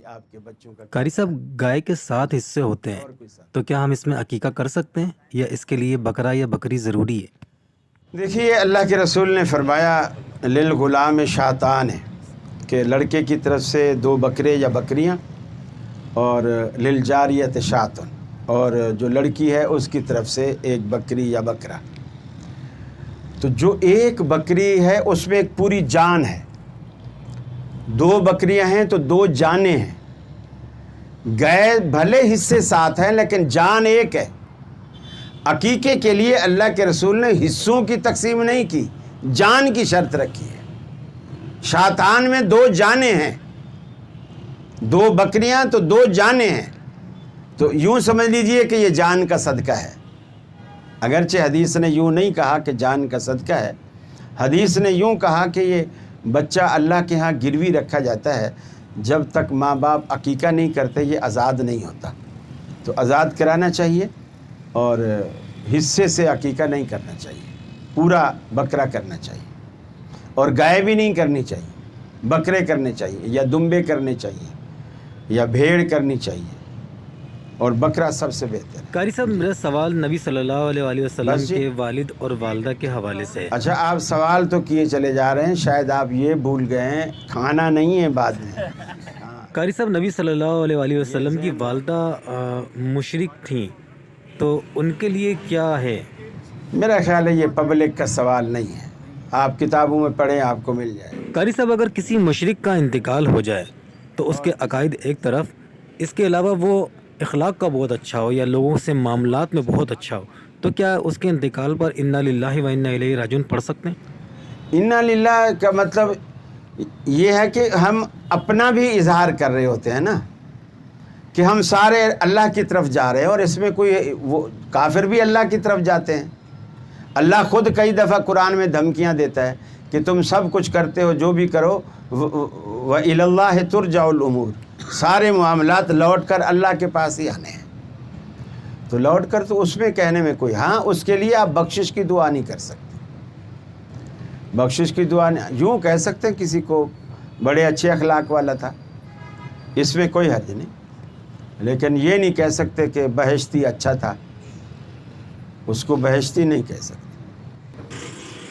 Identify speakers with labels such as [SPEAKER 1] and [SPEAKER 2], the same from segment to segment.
[SPEAKER 1] آپ کے بچوں کا
[SPEAKER 2] قاری صاحب، گائے کے 7 حصے ہوتے ہیں، تو کیا ہم اس میں عقیقہ کر سکتے ہیں یا اس کے لیے بکرا یا بکری ضروری ہے؟
[SPEAKER 1] دیکھیے، اللہ کے رسول نے فرمایا للغلام شاتان ہے کہ لڑکے کی طرف سے 2 بکرے یا بکریاں، اور للجاریت شاتن، اور جو لڑکی ہے اس کی طرف سے 1 بکری یا بکرا۔ تو جو 1 بکری ہے اس میں ایک پوری جان ہے، 2 بکریاں ہیں تو 2 جانیں ہیں۔ گائے بھلے حصے 7 ہیں لیکن جان 1 ہے۔ عقیقے کے لیے اللہ کے رسول نے حصوں کی تقسیم نہیں کی، جان کی شرط رکھی ہے۔ شاتان میں 2 جانیں ہیں، 2 بکریاں تو 2 جانیں ہیں، تو یوں سمجھ لیجئے کہ یہ جان کا صدقہ ہے۔ اگرچہ حدیث نے یوں نہیں کہا کہ جان کا صدقہ ہے، حدیث نے یوں کہا کہ یہ بچہ اللہ کے ہاں گروی رکھا جاتا ہے، جب تک ماں باپ عقیقہ نہیں کرتے یہ آزاد نہیں ہوتا، تو آزاد کرانا چاہیے، اور حصے سے عقیقہ نہیں کرنا چاہیے، پورا بکرا کرنا چاہیے، اور گائے بھی نہیں کرنی چاہیے، بکرے کرنے چاہیے، یا دمبے کرنے چاہیے، یا بھیڑ کرنی چاہیے، اور بکرا سب سے بہتر ہے۔
[SPEAKER 2] قاری صاحب، میرا سوال نبی صلی اللہ علیہ وآلہ وسلم
[SPEAKER 1] بس جی۔
[SPEAKER 2] کے والد اور والدہ کے حوالے سے ہے۔
[SPEAKER 1] اچھا، آپ سوال تو کیے چلے جا رہے ہیں، شاید آپ یہ بھول گئے ہیں کھانا نہیں ہے بعد میں۔
[SPEAKER 2] قاری صاحب، نبی صلی اللہ علیہ وآلہ وسلم کی والدہ مشرک تھیں، تو ان کے لیے کیا ہے؟
[SPEAKER 1] میرا خیال ہے یہ پبلک کا سوال نہیں ہے، آپ کتابوں میں پڑھیں، آپ کو مل جائے۔
[SPEAKER 2] قاری صاحب، اگر کسی مشرک کا انتقال ہو جائے تو اس کے عقائد ایک طرف، اس کے علاوہ وہ اخلاق کا بہت اچھا ہو یا لوگوں سے معاملات میں بہت اچھا ہو، تو کیا اس کے انتقال پر انا للہ و انا الیہ راجعون پڑھ سکتے ہیں؟
[SPEAKER 1] انا للہ کا مطلب یہ ہے کہ ہم اپنا بھی اظہار کر رہے ہوتے ہیں نا، کہ ہم سارے اللہ کی طرف جا رہے ہیں، اور اس میں کوئی وہ کافر بھی اللہ کی طرف جاتے ہیں۔ اللہ خود کئی دفعہ قرآن میں دھمکیاں دیتا ہے کہ تم سب کچھ کرتے ہو، جو بھی کرو، وَإِلَى اللَّهِ تُرْجَعُ الْأُمُورُ، سارے معاملات لوٹ کر اللہ کے پاس ہی آنے ہیں۔ تو لوٹ کر تو اس میں کہنے میں کوئی، ہاں اس کے لیے آپ بخشش کی دعا نہیں کر سکتے، بخشش کی دعا یوں کہہ سکتے ہیں کسی کو بڑے اچھے اخلاق والا تھا، اس میں کوئی حرج نہیں، لیکن یہ نہیں کہہ سکتے کہ بہشتی اچھا تھا، اس کو بہشتی نہیں کہہ سکتے۔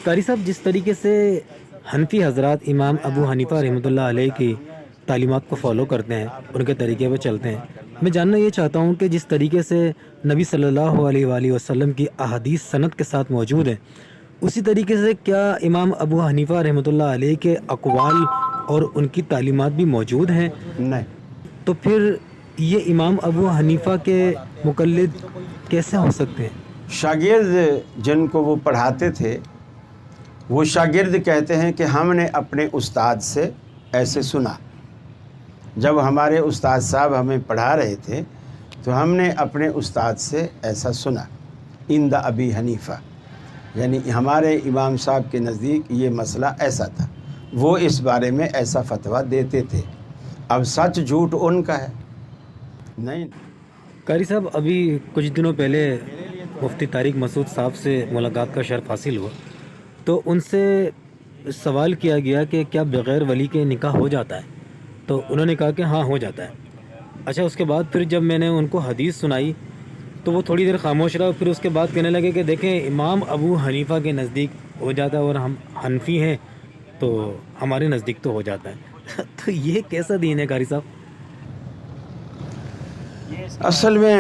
[SPEAKER 2] قاری صاحب، جس طریقے سے حنفی حضرات امام ابو حنیفہ رحمۃ اللہ علیہ کی تعلیمات کو فالو کرتے ہیں، ان کے طریقے پہ چلتے ہیں، میں جاننا یہ چاہتا ہوں کہ جس طریقے سے نبی صلی اللہ علیہ وآلہ وسلم کی احادیث سند کے ساتھ موجود ہیں، اسی طریقے سے کیا امام ابو حنیفہ رحمۃ اللہ علیہ کے اقوال اور ان کی تعلیمات بھی موجود ہیں؟
[SPEAKER 1] نہیں،
[SPEAKER 2] تو پھر یہ امام ابو حنیفہ کے مقلد کیسے ہو سکتے ہیں؟
[SPEAKER 1] شاگرد جن کو وہ پڑھاتے تھے، وہ شاگرد کہتے ہیں کہ ہم نے اپنے استاد سے ایسے سنا، جب ہمارے استاد صاحب ہمیں پڑھا رہے تھے تو ہم نے اپنے استاد سے ایسا سنا، عند ابی حنیفہ، یعنی ہمارے امام صاحب کے نزدیک یہ مسئلہ ایسا تھا، وہ اس بارے میں ایسا فتویٰ دیتے تھے۔ اب سچ جھوٹ ان کا ہے، نہیں۔
[SPEAKER 2] قاری صاحب، ابھی کچھ دنوں پہلے مفتی طارق مسعود صاحب سے ملاقات کا شرف حاصل ہوا، تو ان سے سوال کیا گیا کہ کیا بغیر ولی کے نکاح ہو جاتا ہے؟ تو انہوں نے کہا کہ ہاں ہو جاتا ہے۔ اچھا، اس کے بعد پھر جب میں نے ان کو حدیث سنائی تو وہ تھوڑی دیر خاموش رہا، پھر اس کے بعد کہنے لگے کہ دیکھیں، امام ابو حنیفہ کے نزدیک ہو جاتا ہے اور ہم حنفی ہیں تو ہمارے نزدیک تو ہو جاتا ہے۔ تو یہ کیسا دین ہے قاری صاحب؟
[SPEAKER 1] اصل میں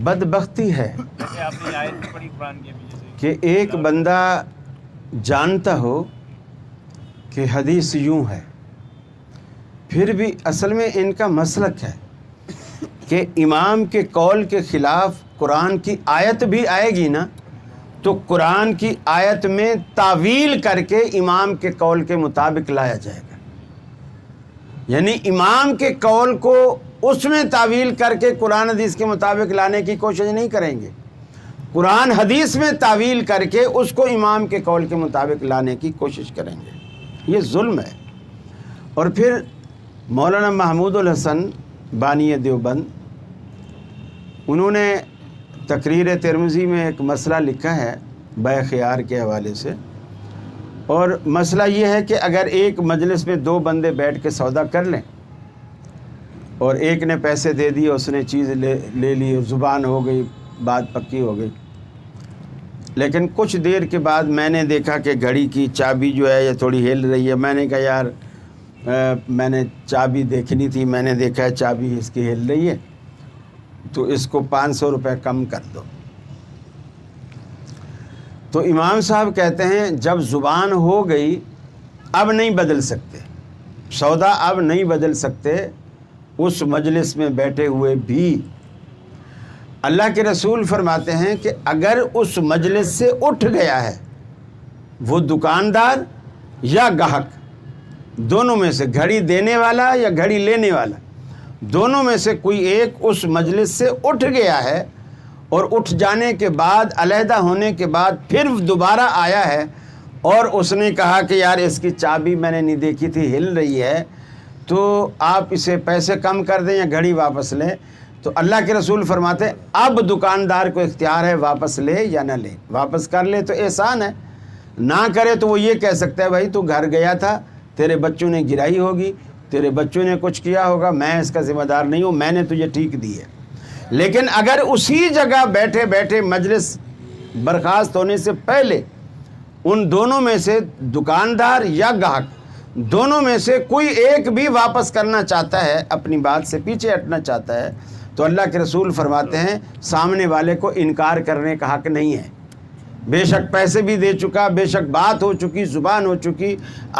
[SPEAKER 1] بدبختی ہے کہ ایک بندہ جانتا ہو کہ حدیث یوں ہے، پھر بھی اصل میں ان کا مسلک ہے کہ امام کے قول کے خلاف قرآن کی آیت بھی آئے گی نا، تو قرآن کی آیت میں تعویل کر کے امام کے قول کے مطابق لایا جائے گا، یعنی امام کے قول کو اس میں تعویل کر کے قرآن حدیث کے مطابق لانے کی کوشش نہیں کریں گے، قرآن حدیث میں تعویل کر کے اس کو امام کے قول کے مطابق لانے کی کوشش کریں گے، یہ ظلم ہے۔ اور پھر مولانا محمود الحسن بانی دیوبند، انہوں نے تقریر ترمذی میں ایک مسئلہ لکھا ہے بے خیار کے حوالے سے، اور مسئلہ یہ ہے کہ اگر ایک مجلس میں 2 بندے بیٹھ کے سودا کر لیں اور ایک نے پیسے دے دیے, اس نے چیز لے لی, زبان ہو گئی, بات پکی ہو گئی. لیکن کچھ دیر کے بعد میں نے دیکھا کہ گھڑی کی چابی جو ہے یہ تھوڑی ہل رہی ہے. میں نے کہا یار میں نے چابی دیکھنی تھی, میں نے دیکھا ہے چابی اس کی ہل رہی ہے, تو اس کو 500 روپے کم کر دو. تو امام صاحب کہتے ہیں جب زبان ہو گئی اب نہیں بدل سکتے, سودا اب نہیں بدل سکتے. اس مجلس میں بیٹھے ہوئے بھی اللہ کے رسول فرماتے ہیں کہ اگر اس مجلس سے اٹھ گیا ہے وہ دکاندار یا گاہک, دونوں میں سے, گھڑی دینے والا یا گھڑی لینے والا, دونوں میں سے کوئی ایک اس مجلس سے اٹھ گیا ہے اور اٹھ جانے کے بعد, علیحدہ ہونے کے بعد پھر دوبارہ آیا ہے اور اس نے کہا کہ یار اس کی چابی میں نے نہیں دیکھی تھی, ہل رہی ہے, تو آپ اسے پیسے کم کر دیں یا گھڑی واپس لیں, تو اللہ کے رسول فرماتے ہیں اب دکاندار کو اختیار ہے واپس لے یا نہ لے. واپس کر لے تو احسان ہے, نہ کرے تو وہ یہ کہہ سکتا ہے بھائی تو گھر گیا تھا, تیرے بچوں نے گرائی ہوگی, تیرے بچوں نے کچھ کیا ہوگا, میں اس کا ذمہ دار نہیں ہوں, میں نے تجھے ٹھیک دی ہے. لیکن اگر اسی جگہ بیٹھے بیٹھے مجلس برخاست ہونے سے پہلے ان دونوں میں سے, دکاندار یا گاہک, دونوں میں سے کوئی ایک بھی واپس کرنا چاہتا ہے, اپنی بات سے پیچھے ہٹنا چاہتا ہے, تو اللہ کے رسول فرماتے ہیں سامنے والے کو انکار کرنے کا حق نہیں ہے. بے شک پیسے بھی دے چکا, بے شک بات ہو چکی, زبان ہو چکی.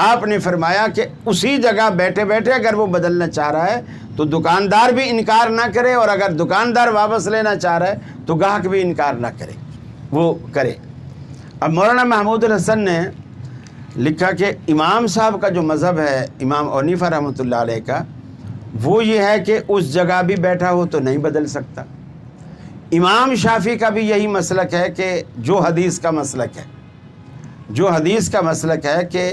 [SPEAKER 1] آپ نے فرمایا کہ اسی جگہ بیٹھے بیٹھے اگر وہ بدلنا چاہ رہا ہے تو دکاندار بھی انکار نہ کرے, اور اگر دکاندار واپس لینا چاہ رہا ہے تو گاہک بھی انکار نہ کرے, وہ کرے. اب مولانا محمود الحسن نے لکھا کہ امام صاحب کا جو مذہب ہے, امام ابو حنیفہ رحمۃ اللہ علیہ کا, وہ یہ ہے کہ اس جگہ بھی بیٹھا ہو تو نہیں بدل سکتا. امام شافعی کا بھی یہی مسلک ہے کہ جو حدیث کا مسلک ہے, جو حدیث کا مسلک ہے کہ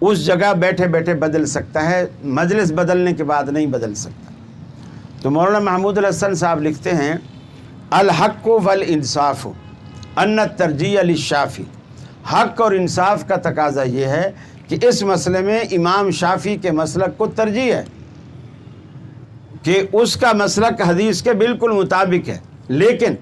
[SPEAKER 1] اس جگہ بیٹھے بیٹھے بدل سکتا ہے, مجلس بدلنے کے بعد نہیں بدل سکتا. تو مولانا محمود الحسن صاحب لکھتے ہیں الحق والانصاف ان الترجیح للشافعی, حق اور انصاف کا تقاضا یہ ہے کہ اس مسئلے میں امام شافعی کے مسلک کو ترجیح ہے کہ اس کا مسلک حدیث کے بالکل مطابق ہے. لیکن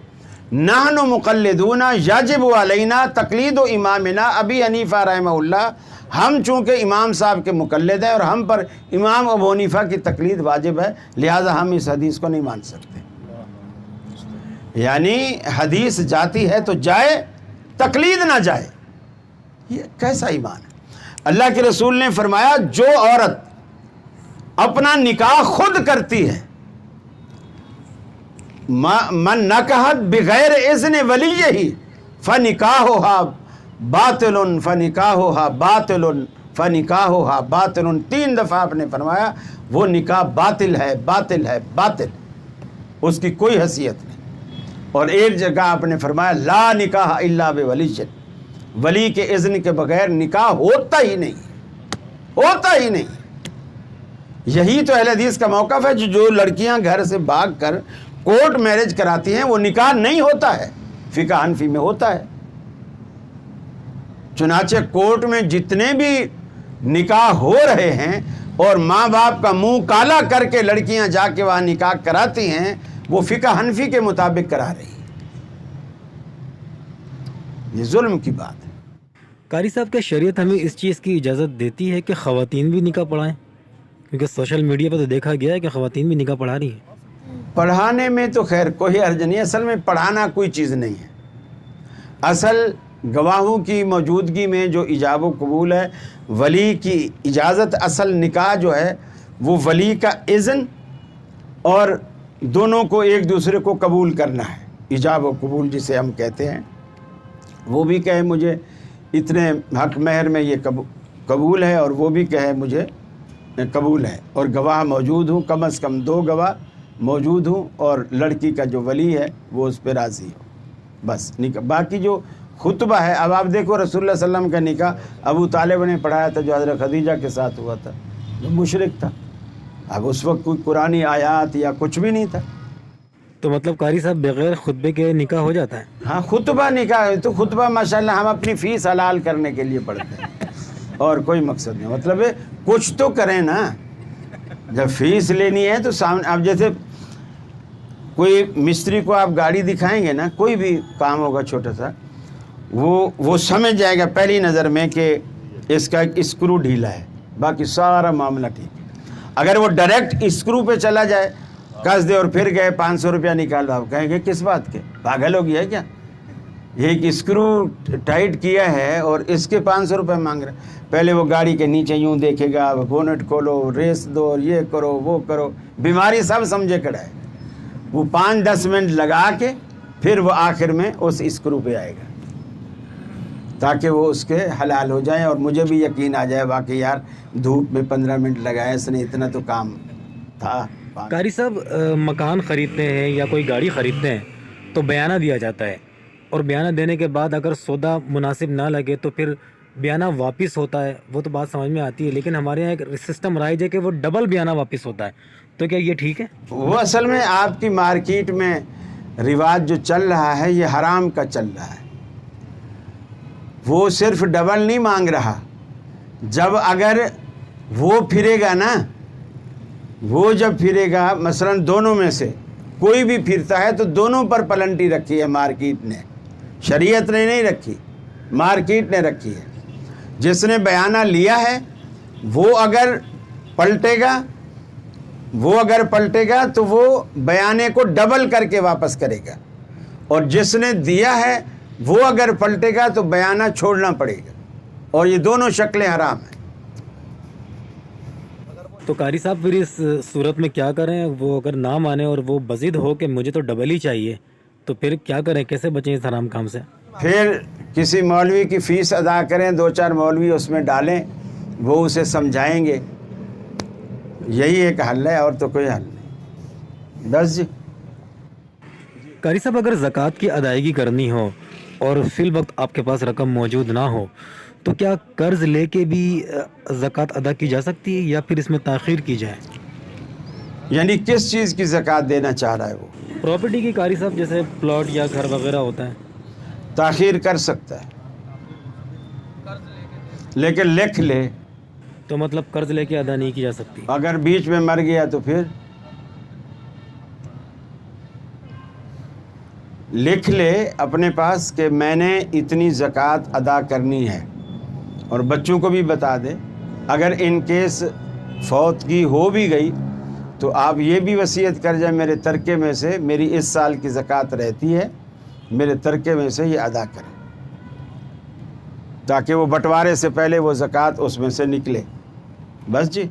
[SPEAKER 1] نحن مقلدون یجب علینا تقلید امامنا ابی حنیفہ رحمہ اللہ, ہم چونکہ امام صاحب کے مقلد ہیں اور ہم پر امام ابو حنیفہ کی تقلید واجب ہے, لہذا ہم اس حدیث کو نہیں مان سکتے. یعنی حدیث جاتی ہے تو جائے, تقلید نہ جائے. یہ کیسا ایمان ہے؟ اللہ کے رسول نے فرمایا جو عورت اپنا نکاح خود کرتی ہے, من نکحت بغیر اذن ولیہ فنکاحھا باطل فنکاحھا باطل فنکاحھا باطل. 3 دفعہ آپ نے فرمایا وہ نکاح باطل ہے, باطل ہے, باطل, اس کی کوئی حیثیت نہیں. اور ایک جگہ آپ نے فرمایا لا نکاح الا بولی, ولی کے اذن کے بغیر نکاح ہوتا ہی نہیں, ہوتا ہی نہیں. یہی تو اہل حدیث کا موقف ہے. جو لڑکیاں گھر سے بھاگ کر کورٹ میرج کراتی ہیں وہ نکاح نہیں ہوتا ہے, فقہ حنفی میں ہوتا ہے. چنانچہ کورٹ میں جتنے بھی نکاح ہو رہے ہیں اور ماں باپ کا منہ کالا کر کے لڑکیاں جا کے وہاں نکاح کراتی ہیں, وہ فقہ حنفی کے مطابق کرا رہی ہیں. یہ ظلم کی بات ہے.
[SPEAKER 2] قاری صاحب کیا شریعت ہمیں اس چیز کی اجازت دیتی ہے کہ خواتین بھی نکاح پڑھائیں؟ کیونکہ سوشل میڈیا پر تو دیکھا گیا ہے کہ خواتین بھی نکاح پڑھا رہی ہیں.
[SPEAKER 1] پڑھانے میں تو خیر کوئی حرج نہیں. اصل میں پڑھانا کوئی چیز نہیں ہے. اصل گواہوں کی موجودگی میں جو ایجاب و قبول ہے, ولی کی اجازت, اصل نکاح جو ہے وہ ولی کا اذن اور دونوں کو ایک دوسرے کو قبول کرنا ہے. ایجاب و قبول جسے ہم کہتے ہیں, وہ بھی کہے مجھے اتنے حق مہر میں یہ قبول ہے اور وہ بھی کہے مجھے قبول ہے, اور گواہ موجود ہوں, کم از کم 2 گواہ موجود ہوں, اور لڑکی کا جو ولی ہے وہ اس پہ راضی ہو, بس نکاح. باقی جو خطبہ ہے, اب آپ دیکھو رسول اللہ صلی اللہ علیہ وسلم کا نکاح ابو طالب نے پڑھایا تھا جو حضرت خدیجہ کے ساتھ ہوا تھا, جو مشرک تھا. اب اس وقت کوئی قرآنی آیات یا کچھ بھی نہیں تھا.
[SPEAKER 2] تو مطلب قاری صاحب بغیر خطبے کے نکاح ہو جاتا ہے؟
[SPEAKER 1] ہاں, خطبہ نکاح ہے تو خطبہ ماشاءاللہ ہم اپنی فیس حلال کرنے کے لیے پڑھتے ہیں, اور کوئی مقصد نہیں. مطلب ہے کچھ تو کریں نا, جب فیس لینی ہے تو سامنے اب جیسے کوئی مستری کو آپ گاڑی دکھائیں گے نا، کوئی بھی کام ہوگا چھوٹا سا، وہ سمجھ جائے گا پہلی نظر میں کہ اس کا ایک اسکرو ڈھیلا ہے، باقی سارا معاملہ ٹھیک ہے۔ اگر وہ ڈائریکٹ اسکرو پہ چلا جائے، کس دے اور پھر گئے 500 روپیہ نکالو، آپ کہیں گے کس بات کے، پاگل ہو گیا ہے کیا؟ یہ ایک اسکرو ٹائٹ کیا ہے اور اس کے 500 روپے مانگ رہے ہیں۔ پہلے وہ گاڑی کے نیچے یوں دیکھے گا، بونٹ کھولو، ریس دو، یہ کرو وہ کرو، بیماری سب سمجھے کھڑا ہے۔ وہ 5-10 منٹ لگا کے پھر وہ آخر میں اس اسکرو پہ آئے گا تاکہ وہ اس کے حلال ہو جائیں، اور مجھے بھی یقین آ جائے واقعی یار دھوپ میں 15 منٹ لگایا اس نے، اتنا تو کام تھا۔
[SPEAKER 2] قاری صاحب مکان خریدتے ہیں یا کوئی گاڑی خریدتے ہیں تو بیانہ دیا جاتا ہے، اور بیانہ دینے کے بعد اگر سودا مناسب نہ لگے تو پھر بیانہ واپس ہوتا ہے، وہ تو بات سمجھ میں آتی ہے، لیکن ہمارے یہاں ایک سسٹم رائج ہے کہ وہ ڈبل بیانہ واپس ہوتا ہے، تو کیا یہ ٹھیک ہے؟
[SPEAKER 1] وہ اصل میں آپ کی مارکیٹ میں رواج جو چل رہا ہے یہ حرام کا چل رہا ہے۔ وہ صرف ڈبل نہیں مانگ رہا، جب اگر وہ پھرے گا نا، وہ جب پھرے گا، مثلا دونوں میں سے کوئی بھی پھرتا ہے تو دونوں پر پلنٹی رکھی ہے مارکیٹ نے، شریعت نے نہیں رکھی، مارکیٹ نے رکھی ہے۔ جس نے بیانہ لیا ہے وہ اگر پلٹے گا تو وہ بیانے کو ڈبل کر کے واپس کرے گا، اور جس نے دیا ہے وہ اگر پلٹے گا تو بیانہ چھوڑنا پڑے گا، اور یہ دونوں شکلیں حرام ہیں۔
[SPEAKER 2] تو قاری صاحب پھر اس صورت میں کیا کریں؟ وہ اگر نہ مانے اور وہ بضد ہو کہ مجھے تو ڈبل ہی چاہیے، تو پھر کیا کریں؟ کیسے بچیں اس حرام کام سے؟
[SPEAKER 1] پھر کسی مولوی کی فیس ادا کریں، 2-4 مولوی اس میں ڈالیں، وہ اسے سمجھائیں گے، یہی ایک حل ہے، اور تو کوئی حل نہیں۔ بس جی۔
[SPEAKER 2] قاری صاحب اگر زکوٰۃ کی ادائیگی کرنی ہو اور فی الوقت آپ کے پاس رقم موجود نہ ہو تو کیا قرض لے کے بھی زکوٰۃ ادا کی جا سکتی ہے یا پھر اس میں تاخیر کی جائے؟
[SPEAKER 1] یعنی کس چیز کی زکوٰۃ دینا چاہ رہا ہے وہ؟
[SPEAKER 2] پراپرٹی کی قاری صاحب، جیسے پلاٹ یا گھر وغیرہ ہوتا ہے۔
[SPEAKER 1] تاخیر کر سکتا ہے، لیکن لکھ لے۔
[SPEAKER 2] تو مطلب قرض لے کے ادا نہیں کی جا سکتی؟
[SPEAKER 1] اگر بیچ میں مر گیا تو پھر لکھ لے اپنے پاس کہ میں نے اتنی زکوٰۃ ادا کرنی ہے، اور بچوں کو بھی بتا دے اگر ان کیس فوتگی ہو بھی گئی تو آپ یہ بھی وصیت کر جائیں میرے ترکے میں سے میری اس سال کی زکوٰۃ رہتی ہے، میرے ترکے میں سے یہ ادا کریں، تاکہ وہ بٹوارے سے پہلے وہ زکوٰۃ اس میں سے نکلے۔ بس جی۔